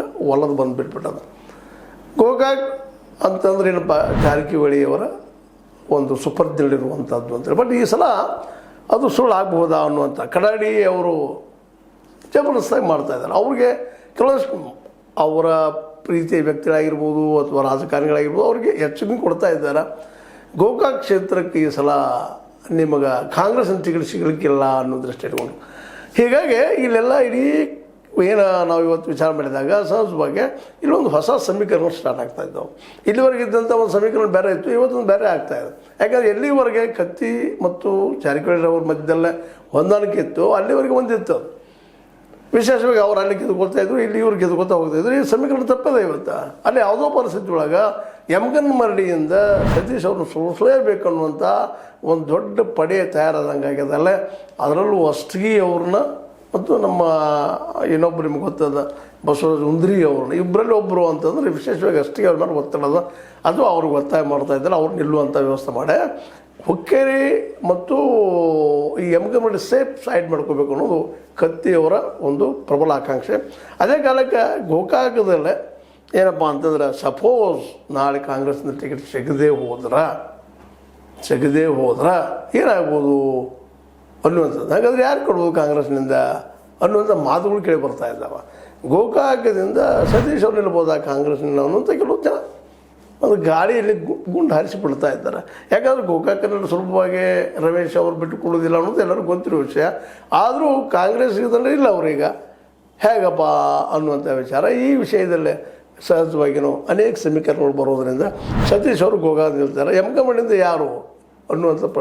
ಅದಕ್ಕೆ ಒಲದು ಬಂದುಬಿಟ್ಬಿಟ್ಟದ. ಗೋಕಾಕ್ ಅಂತಂದ್ರೆ ಏನಪ್ಪ, ಜಾರಕಿಹೊಳಿಯವರ ಒಂದು ಸುಪರ್ದಿಲಿರುವಂಥದ್ದು ಅಂತೇಳಿ. ಬಟ್ ಈ ಸಲ ಅದು ಸುಳ್ಳು ಆಗ್ಬೋದಾ ಅನ್ನುವಂಥ ಕಡಾಡಿ ಅವರು ಜಬರ್ದಸ್ತಾಗಿ ಮಾಡ್ತಾಯಿದ್ದಾರೆ. ಅವ್ರಿಗೆ ಕೆಲವಷ್ಟು ಅವರ ಪ್ರೀತಿಯ ವ್ಯಕ್ತಿಗಳಾಗಿರ್ಬೋದು ಅಥವಾ ರಾಜಕಾರಣಿಗಳಾಗಿರ್ಬೋದು ಅವ್ರಿಗೆ ಹೆಚ್ಚಿಗೆ ಕೊಡ್ತಾ ಇದ್ದಾರೆ. ಗೋಕಾಕ್ ಕ್ಷೇತ್ರಕ್ಕೆ ಈ ಸಲ ನಿಮಗೆ ಕಾಂಗ್ರೆಸ್ ಟಿಕೆಟ್ ಸಿಗಲಿಕ್ಕಿಲ್ಲ ಅನ್ನೋ ದೃಷ್ಟಿ ಇಟ್ಕೊಂಡು, ಹೀಗಾಗಿ ಇಲ್ಲೆಲ್ಲ ಇಡೀ ಏನು ನಾವು ಇವತ್ತು ವಿಚಾರ ಮಾಡಿದಾಗ ಸಹಜವಾಗಿ ಇಲ್ಲೊಂದು ಹೊಸ ಸಮೀಕರಣ ಸ್ಟಾರ್ಟ್ ಆಗ್ತಾ ಇದ್ದವು. ಇಲ್ಲಿವರೆಗೆ ಇದ್ದಂಥ ಒಂದು ಸಮೀಕರಣ ಬೇರೆ ಇತ್ತು, ಇವತ್ತೊಂದು ಬೇರೆ ಆಗ್ತಾಯಿದೆ. ಯಾಕಂದರೆ ಎಲ್ಲಿವರೆಗೆ ಕತ್ತಿ ಮತ್ತು ಜಾರಕಿಹೊಳಿಯವ್ರ ಮಧ್ಯದಲ್ಲೇ ಹೊಂದಾಣಿಕೆ ಇತ್ತು ಅಲ್ಲಿವರೆಗೆ ಒಂದಿತ್ತು. ವಿಶೇಷವಾಗಿ ಅವ್ರು ಅಲ್ಲಿ ಗೆದ್ಕೊಳ್ತಾಯಿದ್ರು, ಇಲ್ಲಿ ಇವ್ರು ಗೆದ್ಕೊಳ್ತಾ ಹೋಗ್ತಾಯಿದ್ರು. ಈ ಸಮೀಕರಣ ತಪ್ಪದೆ ಇವತ್ತು. ಅಲ್ಲಿ ಯಾವುದೋ ಪರಿಸ್ಥಿತಿ ಒಳಗೆ ಯಮಗನ್ಮರಡಿಯಿಂದ ಸತೀಶ್ ಅವ್ರನ್ನ ಸೋಲಿಸಲೇಬೇಕು ಅನ್ನುವಂಥ ಒಂದು ದೊಡ್ಡ ಪಡೆ ತಯಾರಾದಂಗೆ ಆಗ್ಯದ. ಅಲ್ಲೇ ಅದರಲ್ಲೂ ಅಷ್ಟಗಿ ಅವ್ರನ್ನ ಮತ್ತು ನಮ್ಮ ಇನ್ನೊಬ್ಬರು ನಿಮ್ಗೆ ಗೊತ್ತದ ಬಸವರಾಜ ಉಂದ್ರಿ ಅವ್ರನ್ನ, ಇಬ್ಬರಲ್ಲಿ ಒಬ್ಬರು ಅಂತಂದ್ರೆ ವಿಶೇಷವಾಗಿ ಅಷ್ಟಗಿ ಅವ್ರ ಮೇಲೆ ಒತ್ತಡದ, ಅದು ಅವ್ರಿಗೆ ಒತ್ತಾಯ ಮಾಡ್ತಾಯಿದ್ದಾರೆ. ಅವ್ರು ನಿಲ್ಲುವಂಥ ವ್ಯವಸ್ಥೆ ಮಾಡಿ ಹುಕ್ಕೇರಿ ಮತ್ತು ಈ ಯಮಗನ್ಮರಡಿ ಸೇಫ್ ಸೈಡ್ ಮಾಡ್ಕೋಬೇಕು ಅನ್ನೋದು ಕತ್ತಿಯವರ ಒಂದು ಪ್ರಬಲ ಆಕಾಂಕ್ಷೆ. ಅದೇ ಕಾಲಕ್ಕೆ ಗೋಕಾಕದಲ್ಲೇ ಏನಪ್ಪ ಅಂತಂದ್ರೆ ಸಪೋಸ್ ನಾಳೆ ಕಾಂಗ್ರೆಸ್ನ ಟಿಕೆಟ್ ಸಿಗದೇ ಹೋದ್ರೆ ಏನಾಗ್ಬೋದು ಅನ್ನುವಂಥದ್ದು. ಹಾಗಾದ್ರೆ ಯಾರು ಕೊಡ್ಬೋದು ಕಾಂಗ್ರೆಸ್ನಿಂದ ಅನ್ನುವಂಥ ಮಾತುಗಳು ಕೇಳಿ ಬರ್ತಾ ಇದ್ದಾವೆ. ಗೋಕಾಕದಿಂದ ಸತೀಶ್ ಅವ್ರು ನಿಲ್ಬೋದಾ ಕಾಂಗ್ರೆಸ್ನಿಂದ ಅನ್ನುವಂಥ ಕೆಲವು ಜನ ಒಂದು ಗಾಳಿಯಲ್ಲಿ ಗುಂಡು ಹಾರಿಸಿಬಿಡ್ತಾ ಇದ್ದಾರೆ. ಯಾಕಂದರೆ ಗೋಕಾಕನಲ್ಲಿ ಸುಲಭವಾಗಿ ರಮೇಶ್ ಅವರು ಬಿಟ್ಟುಕೊಳ್ಳೋದಿಲ್ಲ ಅನ್ನೋದು ಎಲ್ಲರಿಗೂ ಗೊತ್ತಿರೋ ವಿಷಯ. ಆದರೂ ಕಾಂಗ್ರೆಸ್ ಇದರಲ್ಲಿ ಇಲ್ಲ ಅವರೀಗ ಹೇಗಪ್ಪ ಅನ್ನುವಂಥ ವಿಚಾರ. ಈ ವಿಷಯದಲ್ಲೇ ಸಹಜವಾಗಿಯೂ ಅನೇಕ ಸಮೀಕರಣಗಳು ಬರೋದರಿಂದ ಸತೀಶ್ ಅವರು ಗೋಕಾಕ್ ನಿಲ್ತಾರೆ. ಯಮಗನ್ಮರಡಿಯಿಂದ ಯಾರು ಅನ್ನುವಂಥ ಪ್ರಶ್ನೆ